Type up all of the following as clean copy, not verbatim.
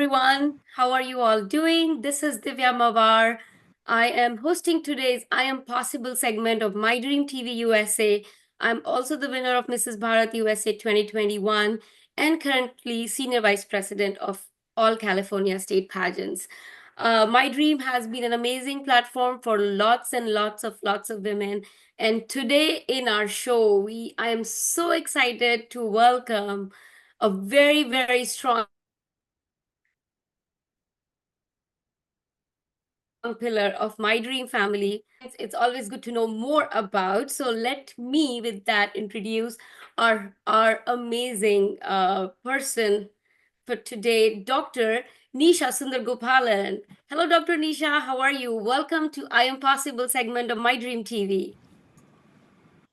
everyone. How are you all doing? This is Divya Mowar. I am hosting today's I Am Possible segment of My Dream TV USA. I'm also the winner of Mrs. Bharat USA 2021 and currently Senior Vice President of all California state pageants. My Dream has been an amazing platform for lots and lots of women. And today in our show, I am so excited to welcome a very strong pillar of my dream family. It's always good to know more about. So let me, with that, introduce our amazing person for today, Dr. Nisha Sundar Gopalan. Hello, Dr. Nisha. How are you? Welcome to I Am Possible segment of My Dream TV.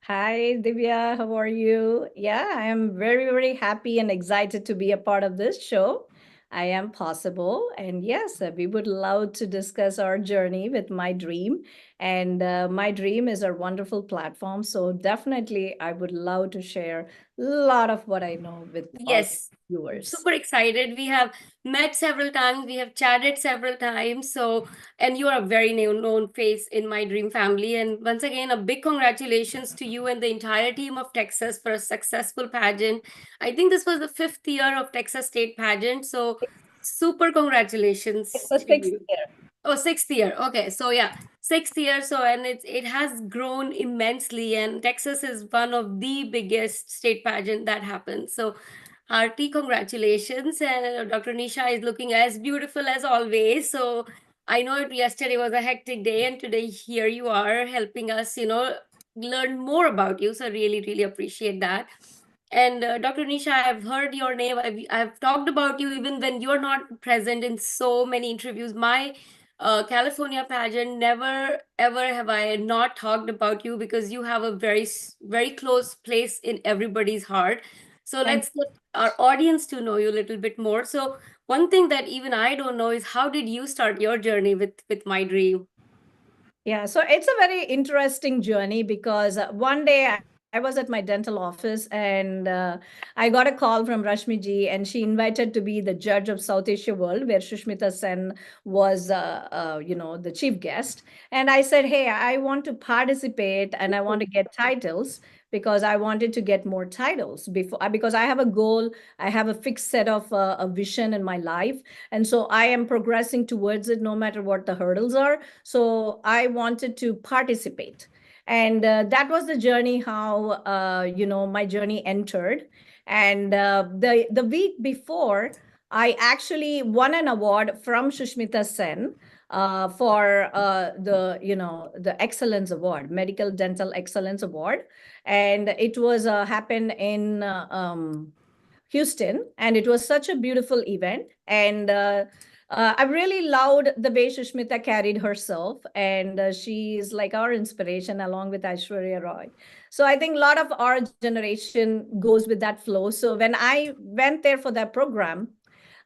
Hi, Divya. How are you? Yeah, I am very happy and excited to be a part of this show. I am possible. And yes, we would love to discuss our journey with My Dream. And My Dream is our wonderful platform. So definitely, I would love to share a lot of what I know with all Yes, viewers. super excited. We have met several times, we have chatted several times. So, and you are a very known face in my dream family. And once again, a big congratulations to you and the entire team of Texas for a successful pageant. I think this was the fifth year of Texas State Pageant. So, super It's congratulations the to sixth you. year. Oh, sixth year. Okay. So yeah, sixth year. So and it has grown immensely, and Texas is one of the biggest state pageant that happens. So hearty congratulations. And Dr. Nisha is looking as beautiful as always. So I know yesterday was a hectic day, and today here you are helping us, learn more about you. So really appreciate that. And Dr. Nisha, I've heard your name. I've talked about you even when you're not present in so many interviews. My California pageant, never ever have I not talked about you because you have a very close place in everybody's heart. So Thank let's get our audience to know you a little bit more. So one thing that even I don't know is how did you start your journey with my dream? Yeah, so it's a very interesting journey because one day I was at my dental office and I got a call from Rashmi ji, and she invited to be the judge of South Asia World, where Shushmita Sen was, the chief guest. And I said, hey, I want to participate and I want to get titles because I wanted to get more titles because I have a goal, I have a fixed set of a vision in my life, and so I am progressing towards it no matter what the hurdles are. So I wanted to participate. And that was the journey how, my journey entered. And the week before, I actually won an award from Shushmita Sen for the Excellence Award, Medical Dental Excellence Award. And it was happened in Houston, and it was such a beautiful event. And I really loved the way Shushmita carried herself, and she is like our inspiration along with Aishwarya Roy. So I think a lot of our generation goes with that flow. So when I went there for that program,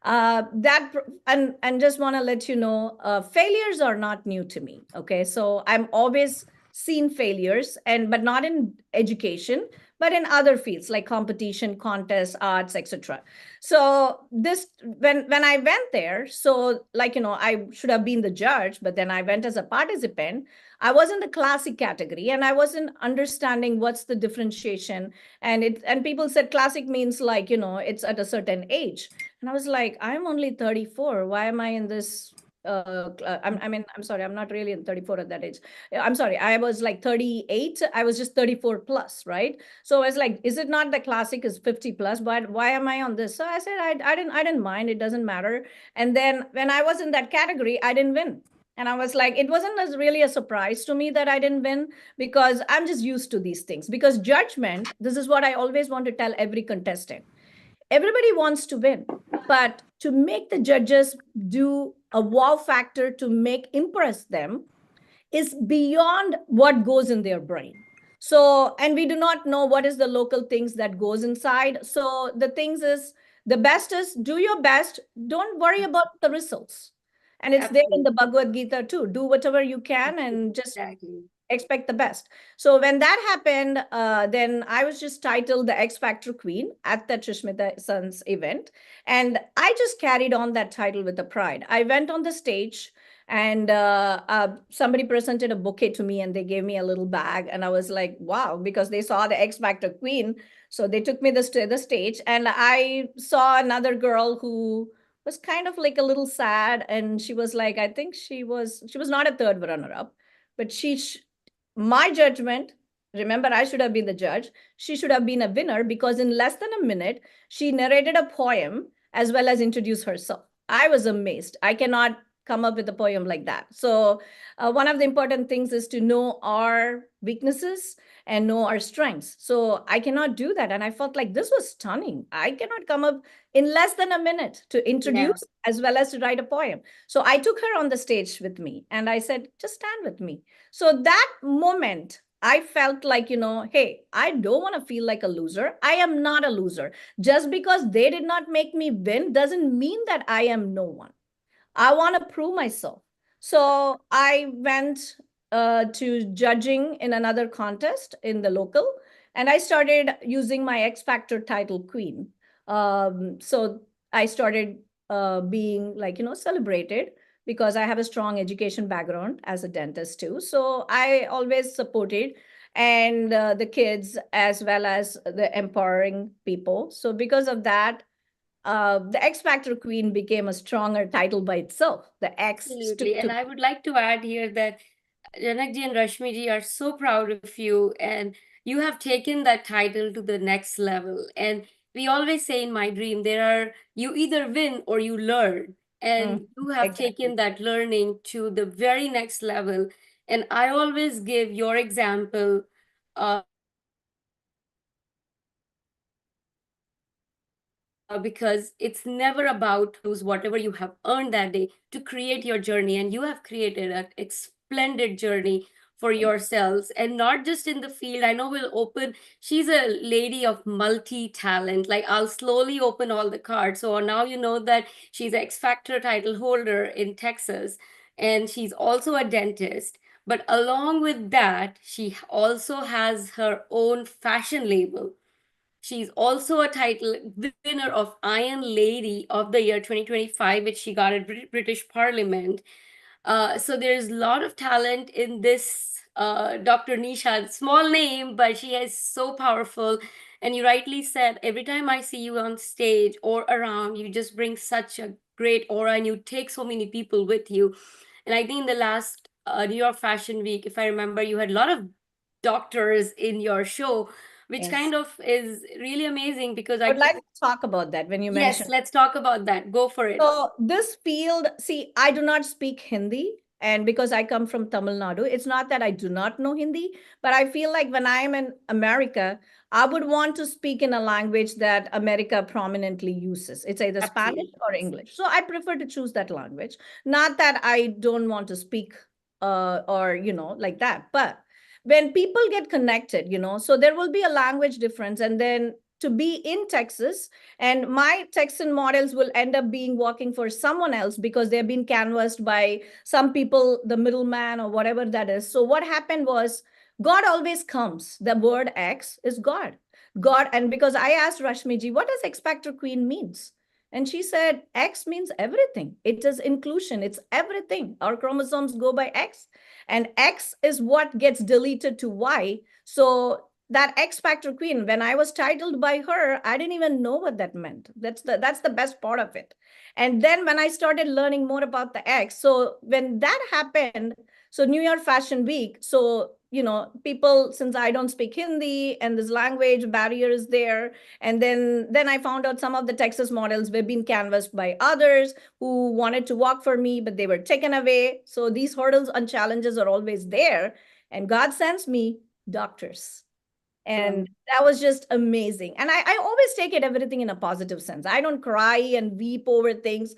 and just want to let you know, failures are not new to me. Okay, so I'm always seen failures, and but not in education, but in other fields like competition, contests, arts, etc. So this when I went there, so like I should have been the judge, but then I went as a participant. I was in the classic category, and I wasn't understanding what's the differentiation. And people said classic means like it's at a certain age, and I was like, I'm only 34. Why am I in this? I'm sorry, I'm not really in 34 at that age. I'm sorry, I was like 38. I was just 34 plus, right? So I was like, is it not the classic is 50 plus? But why am I on this? So I said, I didn't mind. It doesn't matter. And then when I was in that category, I didn't win. And I was like, it wasn't as really a surprise to me that I didn't win because I'm just used to these things. Because judgment, this is what I always want to tell every contestant. Everybody wants to win, but to make the judges do a wow factor to make impress them is beyond what goes in their brain. So, and we do not know what is the local things that goes inside. So the things is, the best is do your best, don't worry about the results. And it's there in Absolutely. the Bhagavad Gita too, do whatever you can and just Exactly. expect the best. So when that happened, then I was just titled the X Factor Queen at the Trishmita Son's event. And I just carried on that title with the pride. I went on the stage and somebody presented a bouquet to me and they gave me a little bag. And I was like, wow, because they saw the X Factor Queen. So they took me the stage and I saw another girl who was kind of like a little sad. And she was like, I think she was not a third runner up, but my judgment, remember, I should have been the judge. She should have been a winner because in less than a minute, she narrated a poem as well as introduced herself. I was amazed. I cannot come up with a poem like that. So, one of the important things is to know our weaknesses and know our strengths. So, I cannot do that. And I felt like this was stunning. I cannot come up in less than a minute to Yeah. introduce as well as to write a poem. So, I took her on the stage with me and I said, just stand with me. So that moment, I felt like, hey, I don't want to feel like a loser. I am not a loser. Just because they did not make me win doesn't mean that I am no one. I want to prove myself. So I went to judging in another contest in the local, and I started using my X Factor title, Queen. So I started being like, celebrated because I have a strong education background as a dentist too. So I always supported and the kids as well as the empowering people. So because of that, the X Factor Queen became a stronger title by itself. The X Absolutely. stuck And to. I would like to add here that Janakji and Rashmiji are so proud of you, and you have taken that title to the next level. And we always say in My Dream, you either win or you learn. Mm, And you have exactly. taken that learning to the very next level. And I always give your example because it's never about winning or losing. Because it's never about lose whatever you have earned that day to create your journey. And you have created a splendid journey for yourselves, and not just in the field. I know we'll open, she's a lady of multi-talent. Like, I'll slowly open all the cards. So now you know that she's an X Factor title holder in Texas, and she's also a dentist. But along with that, she also has her own fashion label. She's also a title winner of Iron Lady of the Year 2025, which she got at British Parliament. So there's a lot of talent in this Dr. Nisha. Small name, but she is so powerful. And you rightly said, every time I see you on stage or around, you just bring such a great aura and you take so many people with you. And I think in the last New York Fashion Week, if I remember, you had a lot of doctors in your show, which Yes. kind of is really amazing because I I would like think, to talk about that when you yes, mentioned. let's talk about that. Go for it. So this field, see, I do not speak Hindi. And because I come from Tamil Nadu, it's not that I do not know Hindi, but I feel like when I am in America, I would want to speak in a language that America prominently uses. It's either Spanish Absolutely. or English. So I prefer to choose that language. Not that I don't want to speak or, like that. But when people get connected, so there will be a language difference. And then to be in Texas, and my Texan models will end up being working for someone else because they've been canvassed by some people, the middleman or whatever that is. So what happened was God always comes. The word X is God. God, and because I asked Rashmiji, what does X Factor Queen means? And she said, X means everything. It is inclusion. It's everything. Our chromosomes go by X, and X is what gets deleted to Y. So that X Factor Queen, when I was titled by her, I didn't even know what that meant. That's the best part of it. And then when I started learning more about the X, so when that happened, so New York Fashion Week, so people, since I don't speak Hindi and this language barrier is there, and then I found out some of the Texas models were being canvassed by others who wanted to work for me, but they were taken away. So these hurdles and challenges are always there. And God sends me doctors, Wow. and that was just amazing. And I always take it everything in a positive sense. I don't cry and weep over things.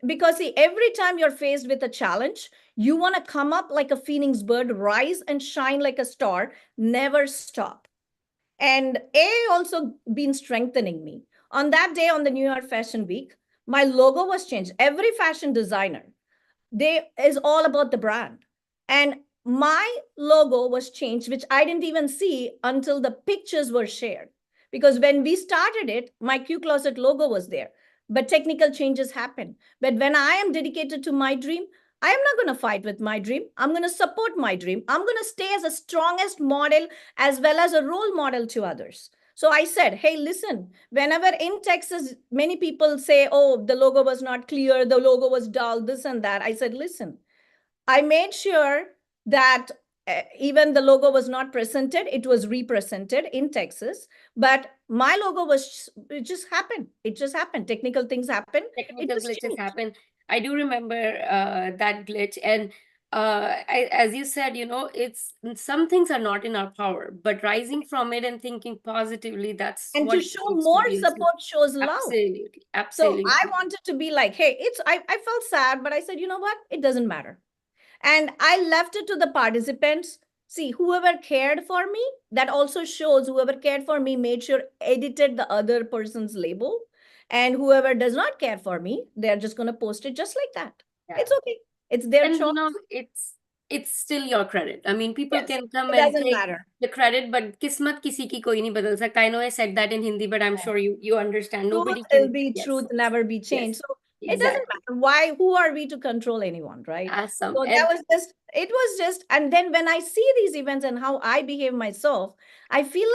Because see, every time you're faced with a challenge, you want to come up like a phoenix bird, rise and shine like a star, never stop. And AI also been strengthening me. On that day on the New York Fashion Week, my logo was changed. Every fashion designer, they is all about the brand. And my logo was changed, which I didn't even see until the pictures were shared. Because when we started it, my Q Closet logo was there, but technical changes happen. But when I am dedicated to my dream, I am not going to fight with my dream. I'm going to support my dream. I'm going to stay as a strongest model as well as a role model to others. So I said, hey, listen, whenever in Texas, many people say, oh, the logo was not clear, the logo was dull, this and that. I said, listen, I made sure that even the logo was not presented, it was represented in Texas. But my logo was, it just happened. It just happened. Technical things happen. It Technical just glitches changed. happen. I do remember that glitch. And as you said, some things are not in our power, but rising from it and thinking positively, that's And what to it show needs to more be. So support shows love. absolutely, So I absolutely. wanted to be like, hey, I felt sad, but I said, you know what? It doesn't matter. And I left it to the participants. See, whoever cared for me, that also shows whoever cared for me made sure edited the other person's label. And whoever does not care for me, they're just going to post it just like that. Yeah. It's okay. It's their And choice. it's still your credit. I mean, people Yes. can come It and doesn't take matter. the credit, but kismat kisi ki koi nahi badal sakta. I know I said that in Hindi, but I'm sure you understand. Truth Nobody will can. be Yes, truth, never be changed. yes, So it doesn't exactly. matter why, who are we to control anyone, right? Awesome. So that And was just, it was just, and then when I see these events and how I behave myself, I feel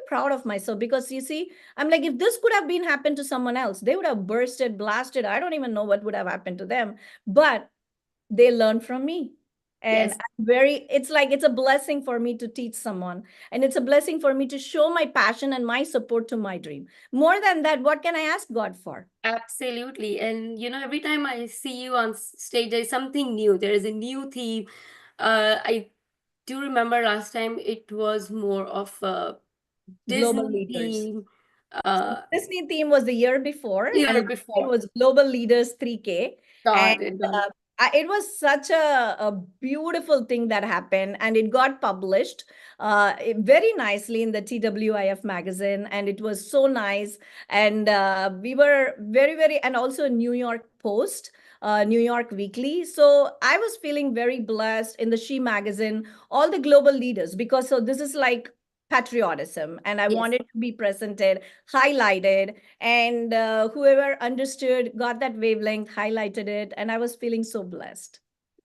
proud of myself because you see, I'm like, if this could have been happened to someone else, they would have bursted, blasted. I don't even know what would have happened to them, but they learn from me. And yes, I'm very, it's like it's a blessing for me to teach someone. And it's a blessing for me to show my passion and my support to my dream. More than that, what can I ask God for? absolutely. And every time I see you on stage, there's something new. There is a new theme. I do remember last time it was more of a Global Disney leaders. theme. So Uh, Disney theme was the year before, and year last year before. was Global Leaders 3K. And Got it. Got it. uh, it was such a beautiful thing that happened, and it got published very nicely in the TWIF magazine, and it was so nice. And we were very, very, and also New York Post. New York Weekly. So I was feeling very blessed in the She magazine, all the global leaders, because so this is like patriotism, and I Yes. wanted to be presented, highlighted, and whoever understood got that wavelength, highlighted it, and I was feeling so blessed.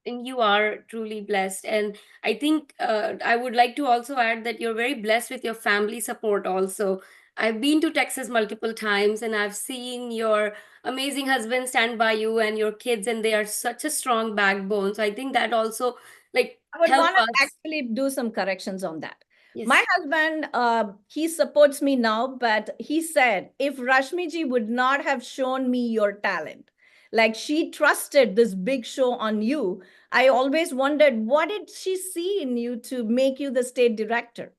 And you are truly blessed. And I think I would like to also add that you're very blessed with your family support also. I've been to Texas multiple times and I've seen your amazing husband stand by you and your kids, and they are such a strong backbone. So I think that also like I would help want to us. actually do some corrections on that. My Yes, husband, he supports me now, but he said, if Rashmi ji would not have shown me your talent, like she trusted this big show on you, I always wondered, what did she see in you to make you the state director?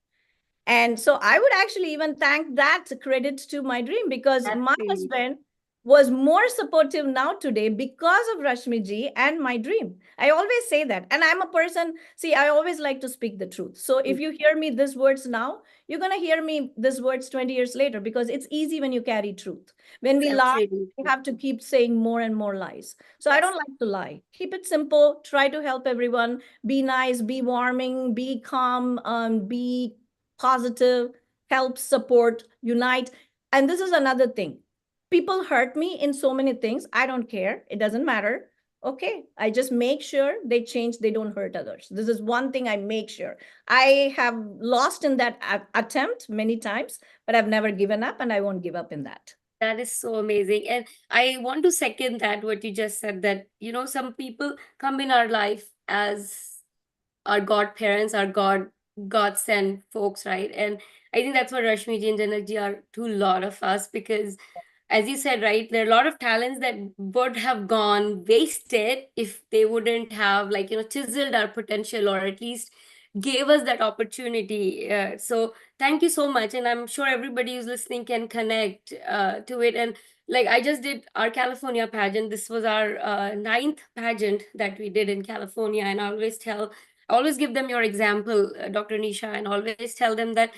And so I would actually even thank that credit to my dream because my absolutely. husband was more supportive now today because of Rashmi ji and my dream. I always say that. And I'm a person, see, I always like to speak the truth. So if you hear me these words now, you're going to hear me these words 20 years later because it's easy when you carry truth. When It's we lie, we absolutely. have to keep saying more and more lies. So I Yes. don't like to lie. Keep it simple. Try to help everyone. Be nice, be warming, be calm, be positive, help, support, unite. And this is another thing. People hurt me in so many things. I don't care. It doesn't matter. Okay. I just make sure they change, they don't hurt others. This is one thing I make sure. I have lost in that attempt many times, but I've never given up and I won't give up in that. That is so amazing. And I want to second that what you just said, that some people come in our life as our godparents, our God sent folks, right? And I think that's what Rashmi ji and Janak ji are to a lot of us, because as you said, right, there are a lot of talents that would have gone wasted if they wouldn't have, like, chiseled our potential, or at least gave us that opportunity. So thank you so much. And I'm sure everybody who's listening can connect to it. And like, I just did our California pageant. This was our ninth pageant that we did in California. And I always give them your example, Dr. Nisha, and always tell them that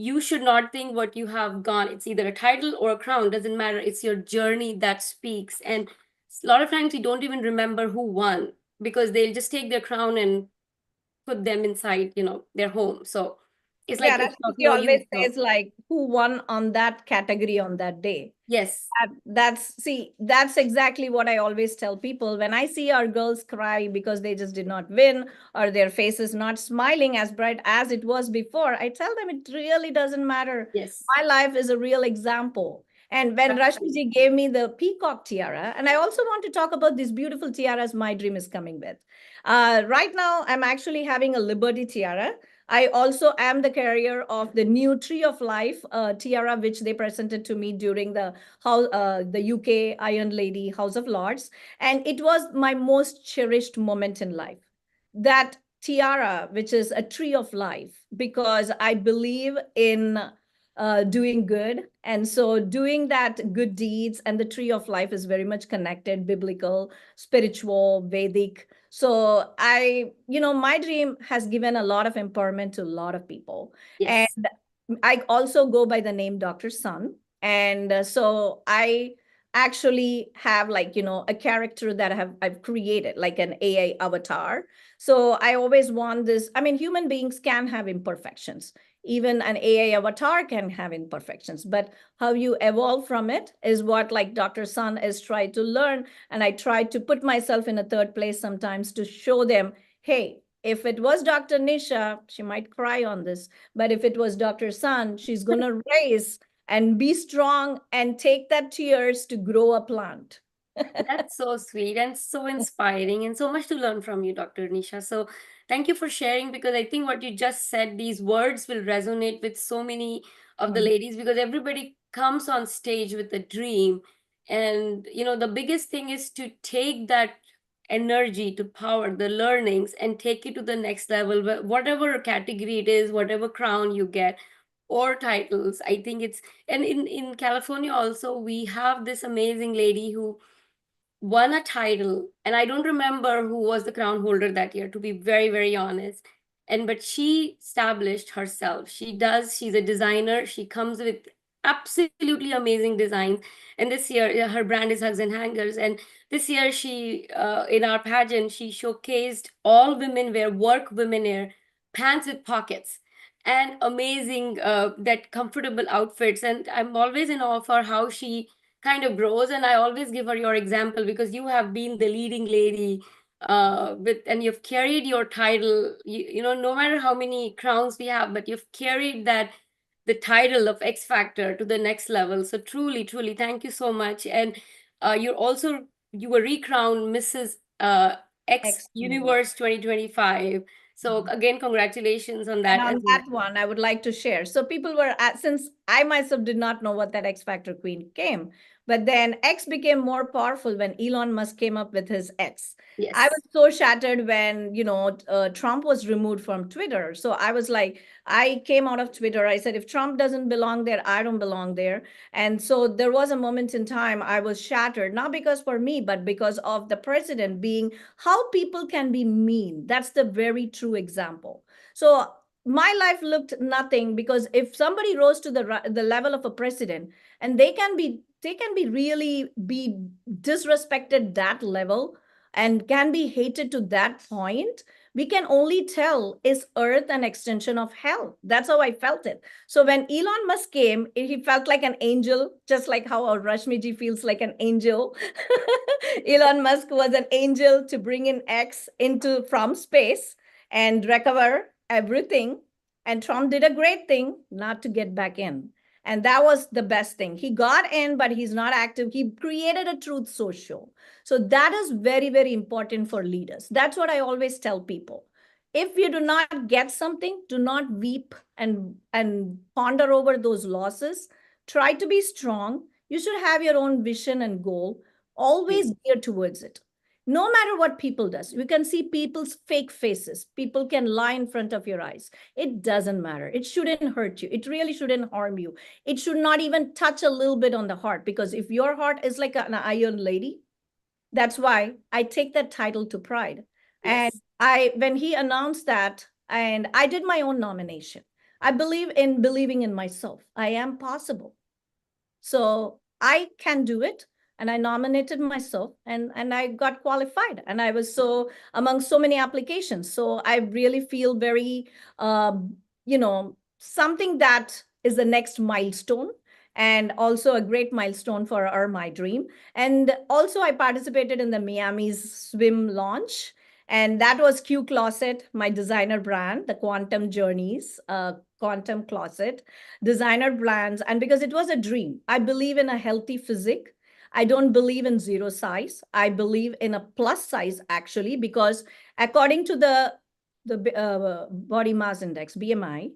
you should not think what you have gone. It's either a title or a crown, doesn't matter. It's your journey that speaks. And a lot of times we don't even remember who won, because they'll just take their crown and put them inside, their home. So it's like Yeah, it's of Rashmiti no always use. So says like who won on that category on that day. yes, That's exactly what I always tell people when I see our girls cry because they just did not win or their face is not smiling as bright as it was before. I tell them it really doesn't matter. yes, My life is a real example. And when that's right. Rashmiji gave me the peacock tiara, and I also want to talk about these beautiful tiaras my dream is coming with. Right now, I'm actually having a Liberty tiara. I also am the carrier of the new Tree of Life tiara, which they presented to me during the UK Iron Lady House of Lords, and it was my most cherished moment in life. That tiara, which is a tree of life, because I believe in doing good, and so doing that good deeds, and the tree of life is very much connected, biblical, spiritual, Vedic. So my dream has given a lot of empowerment to a lot of people. And Yes, I also go by the name Dr. Sun. And so I actually have like, a character that I've created, like an AI avatar. So I always want this. I mean, human beings can have imperfections. Even an AI avatar can have imperfections, but how you evolve from it is what like Dr. Sun is trying to learn. And I try to put myself in a third place sometimes to show them, hey, if it was Dr. Nisha, she might cry on this. But if it was Dr. Sun, she's going to raise and be strong and take that tears to grow a plant. that's so sweet and so inspiring, and so much to learn from you, Dr. Nisha. So thank you for sharing, because I think what you just said, these words will resonate with so many of the Mhm. ladies, because everybody comes on stage with a dream. And the biggest thing is to take that energy, to power the learnings, and take it to the next level, whatever category it is, whatever crown you get or titles. I think it's, and in California also, we have this amazing lady who won a title, and I don't remember who was the crown holder that year, to be very, very honest. And but she established herself. She's a designer. She comes with absolutely amazing designs. And this year, her brand is Hugs and Hangers. And this year, she in our pageant, she showcased all women wear, work women wear, pants with pockets, and amazing that comfortable outfits. And I'm always in awe of her, how she kind of grows. And I always give her your example, because you have been the leading lady with, and you've carried your title, no matter how many crowns we have, but you've carried that, the title of X Factor, to the next level. So truly, truly, thank you so much. And you were recrowned Mrs. X Next universe. Universe 2025. So again, congratulations on And that as on well. that one, I would like to share. So people were since I myself did not know what that X Factor Queen came, but then X became more powerful when Elon Musk came up with his X. I was Yes, so shattered when Trump was removed from Twitter. So I was like, I came out of Twitter. I said, if Trump doesn't belong there, I don't belong there. And so there was a moment in time I was shattered, not because for me, but because of the president being how people can be mean. That's the very true example. So my life looked nothing because if somebody rose to the level of a president and they can be really be disrespected that level and can be hated to that point, we can only tell is earth an extension of hell. That's how I felt it. So when Elon Musk came, he felt like an angel, just like how our Rashmiji feels like an angel. Elon Musk was an angel to bring in X into from space and recover everything. And Trump did a great thing not to get back in. And that was the best thing. He got in, but he's not active. He created a truth social. So that is very, very important for leaders. That's what I always tell people. If you do not get something, do not weep and ponder over those losses. Try to be strong. You should have your own vision and goal. Always gear towards it, no matter what people does. You can see people's fake faces. People can lie in front of your eyes. It doesn't matter. It shouldn't hurt you. It really shouldn't harm you. It should not even touch a little bit on the heart, because if your heart is like an iron lady, that's why I take that title to pride. And yes, I when he announced that, and I did my own nomination. I believe in believing in myself. I am possible. So I can do it. and I nominated myself, and I got qualified, and I was so among so many applications. So I really feel very, something that is the next milestone, and also a great milestone for our My Dream. And also, I participated in the Miami's swim launch, and that was Q Closet, my designer brand, the Quantum Journeys, Quantum Closet designer brands. And because it was a dream, I believe in a healthy physique. I don't believe in zero size. I believe in a plus size, actually, because according to the body mass index, BMI,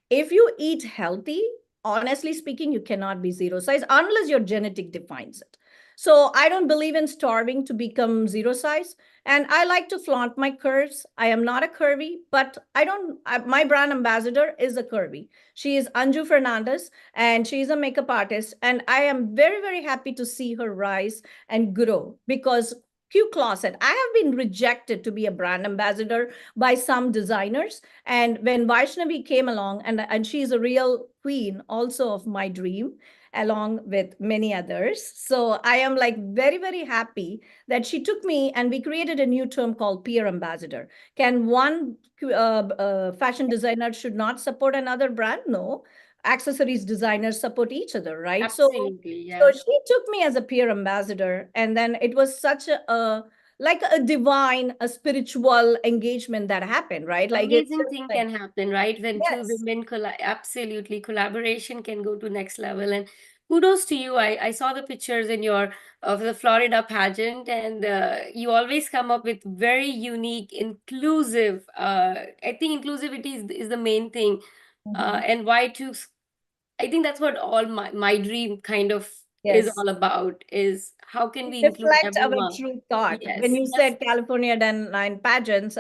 if you eat healthy, honestly speaking, you cannot be zero size unless your genetic defines it. So I don't believe in starving to become zero size. And I like to flaunt my curves. I am not a curvy, but my brand ambassador is a curvy. She is Anju Fernandez, and she is a makeup artist. And I am very, very happy to see her rise and grow, because Q Closet, I have been rejected to be a brand ambassador by some designers. And when Vaishnavi came along, and she's a real queen also of My Dream, along with many others. So I am like very, very happy that she took me, and we created a new term called peer ambassador. Can one fashion designer should not support another brand? No. Accessories designers support each other, right? Absolutely, So yeah. she took me as a peer ambassador, and then it was such a like a divine, a spiritual engagement that happened, right? Like it's Amazing just thing like, can happen, right? When two yes. women absolutely, collaboration can go to next level. And kudos to you. I saw the pictures in your of the Florida pageant, and you always come up with very unique, inclusive. I think inclusivity is the main thing, Mhm. and why to. I think that's what all my dream kind of is Yes. all about. Is how can we include Reflect our everyone? true thought. When Yes, you that's said California done nine pageants,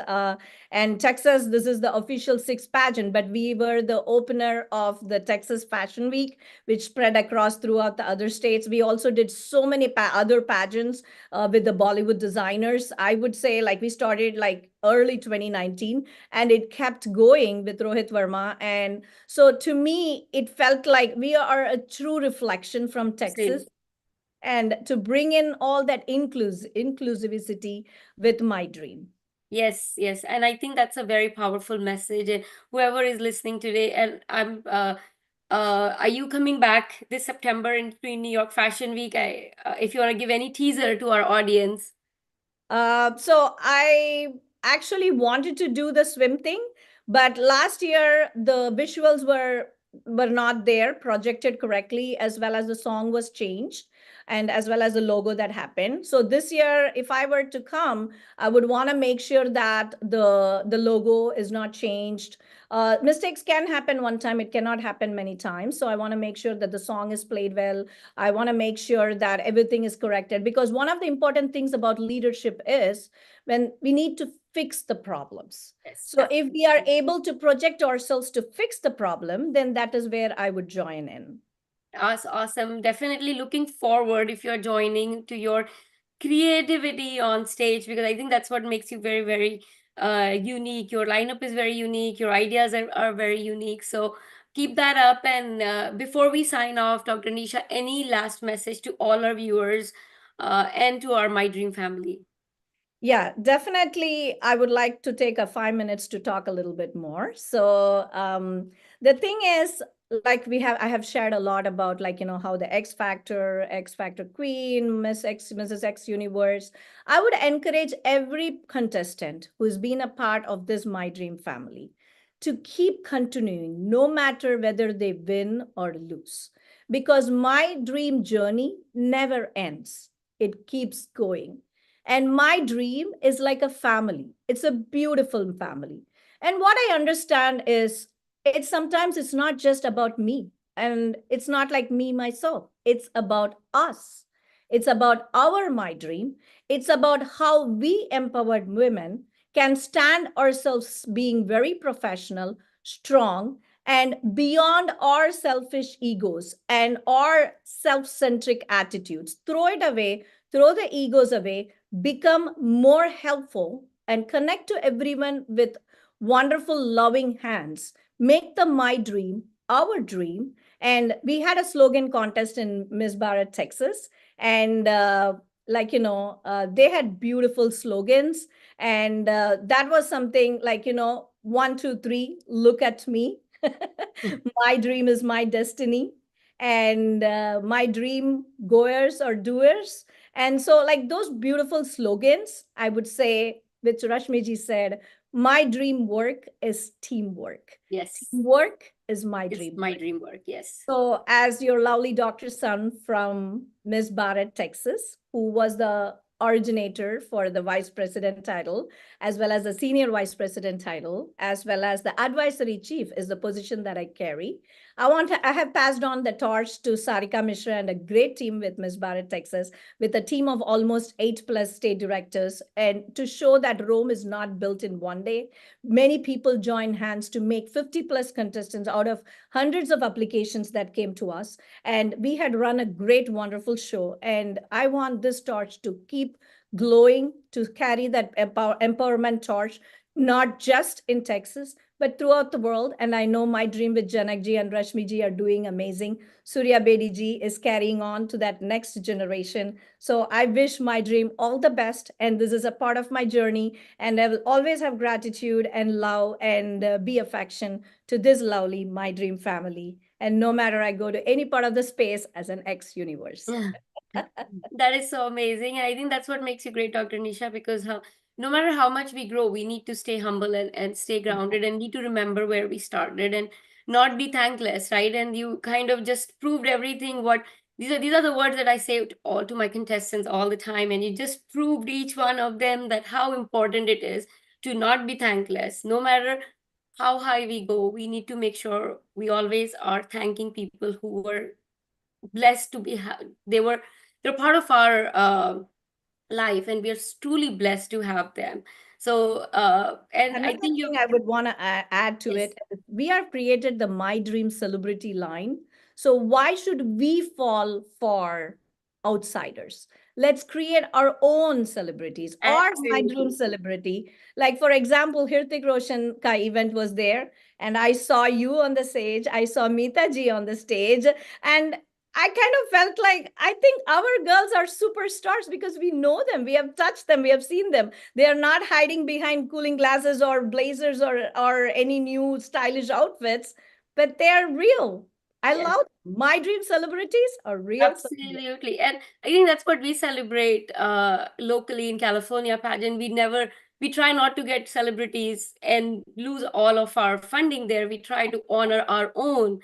and Texas, this is the official sixth pageant, but we were the opener of the Texas Fashion Week, which spread across throughout the other states. We also did so many other pageants with the Bollywood designers. I would say, like, we started like early 2019, and it kept going with Rohit Verma. And so to me, it felt like we are a true reflection from Texas, absolutely. and to bring in all that inclusivity with My Dream. Yes, yes. And I think that's a very powerful message. And whoever is listening today, and are you coming back this September into New York Fashion Week? If you want to give any teaser to our audience. So I actually wanted to do the swim thing, but last year the visuals were not there, projected correctly, as well as the song was changed, and as well as the logo that happened. So this year, if I were to come, I would want to make sure that the logo is not changed. Mistakes can happen one time; it cannot happen many times. So I want to make sure that the song is played well. I want to make sure that everything is corrected, because one of the important things about leadership is when we need to fix the problems. Yes, So if we are absolutely. able to project ourselves to fix the problem, then that is where I would join in. Awesome. Definitely looking forward if you're joining to your creativity on stage, because I think that's what makes you very, very unique. Your lineup is very unique. Your ideas are very unique. So keep that up. And before we sign off, Dr. Nisha, any last message to all our viewers and to our My Dream family? Yeah, definitely. I would like to take a 5 minutes to talk a little bit more. So the thing is, like I have shared a lot about, like, how the X Factor Queen, Mrs. X Universe. I would encourage every contestant who's been a part of this My Dream family to keep continuing, no matter whether they win or lose, because my dream journey never ends. It keeps going, and my dream is like a family. It's a beautiful family. And what I understand is, it's not just about me, and it's not like me myself. It's about us. It's about our My Dream. It's about how we empowered women can stand ourselves being very professional, strong, and beyond our selfish egos and our self-centric attitudes. Throw the egos away, become more helpful, and connect to everyone with wonderful, loving hands. Make the My Dream our dream. And we had a slogan contest in Miss Barrett, Texas. And like, they had beautiful slogans. And that was something like, 1, 2, 3, look at me. My dream is my destiny. And my dream goers or doers. And so, like those beautiful slogans, I would say, which Rashmiji said, my dream work is teamwork. Yes, Teamwork is my it's dream my work. dream work. Yes. So, as your lovely doctor's son from Miss Barrett, Texas, who was the originator for the vice president title, as well as the senior vice president title, as well as the advisory chief is the position that I carry. I have passed on the torch to Sarika Mishra and a great team with Miss Barrett, Texas, with a team of almost 8+ state directors, and to show that Rome is not built in one day. Many people joined hands to make 50+ contestants out of hundreds of applications that came to us. And we had run a great, wonderful show. And I want this torch to keep glowing, to carry that empowerment torch, not just in Texas, but throughout the world. And I know my dream with Janak ji and Rashmi ji are doing amazing. Surya Bedi ji is carrying on to that next generation. So I wish my dream all the best. And this is a part of my journey. And I will always have gratitude and love and be affection to this lovely My Dream family. And no matter I go to any part of the space as an ex universe. That is so amazing. I think that's what makes you great, Dr. Nisha, because no matter how much we grow, we need to stay humble and stay grounded and need to remember where we started and not be thankless, right? And you kind of just proved everything what these are the words that I say all to my contestants all the time. And you just proved each one of them that how important it is to not be thankless. No matter how high we go, we need to make sure we always are thanking people who were blessed to they're part of our life, and we are truly blessed to have them. So and I Another think thing you I would want to add to yes, it, we have created the My Dream Celebrity line. So why should we fall for outsiders? Let's create our own celebrities, our My Dream absolutely, celebrity. Like, for example, Hrithik Roshan ka event was there, and I saw you on the stage. I saw Meeta ji on the stage, and I kind of felt like I think our girls are superstars because we know them, we have touched them, we have seen them. They are not hiding behind cooling glasses or blazers or any new stylish outfits, but they are real. I yes. love my dream celebrities are real celebrities. Absolutely. And I think that's what we celebrate locally in California pageant. We try not to get celebrities and lose all of our funding there. We try to honor our own.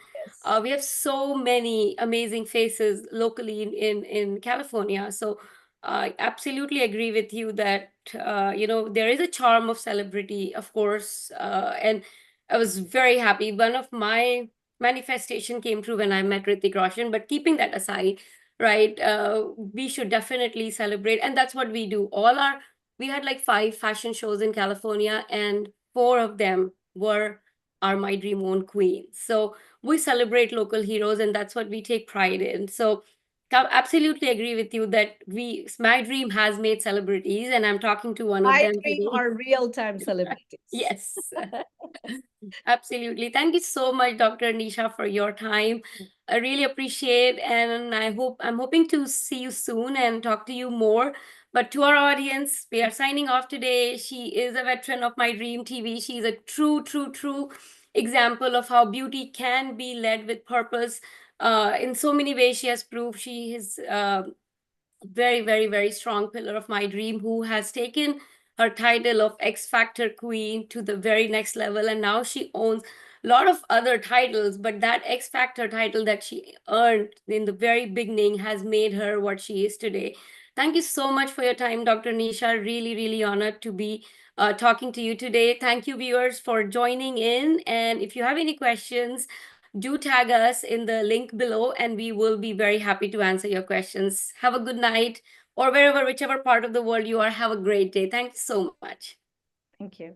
Yes. We have so many amazing faces locally in California. So I absolutely agree with you that, there is a charm of celebrity, of course. And I was very happy. One of my manifestation came true when I met Ritik Roshan. But keeping that aside, right, we should definitely celebrate, and that's what we do. We had like 5 fashion shows in California, and 4 of them were our My Dream Own queens. So we celebrate local heroes, and that's what we take pride in. So absolutely agree with you that my dream has made celebrities, and I'm talking to one of My them dream today. are real time celebrities. Yes. Absolutely. Thank you so much, Dr. Nisha, for your time. I really appreciate, and I'm hoping to see you soon and talk to you more. But to our audience, we are signing off today. She is a veteran of My Dream TV. She's a true, true, true example of how beauty can be led with purpose. In so many ways, she has proved she is very, very, very strong pillar of My Dream, who has taken her title of X Factor Queen to the very next level. And now she owns a lot of other titles, but that X Factor title that she earned in the very beginning has made her what she is today. Thank you so much for your time, Dr. Nisha. Really, really honored to be talking to you today. Thank you, viewers, for joining in. And if you have any questions, do tag us in the link below, and we will be very happy to answer your questions. Have a good night, or whichever part of the world you are, have a great day. Thank you so much. Thank you.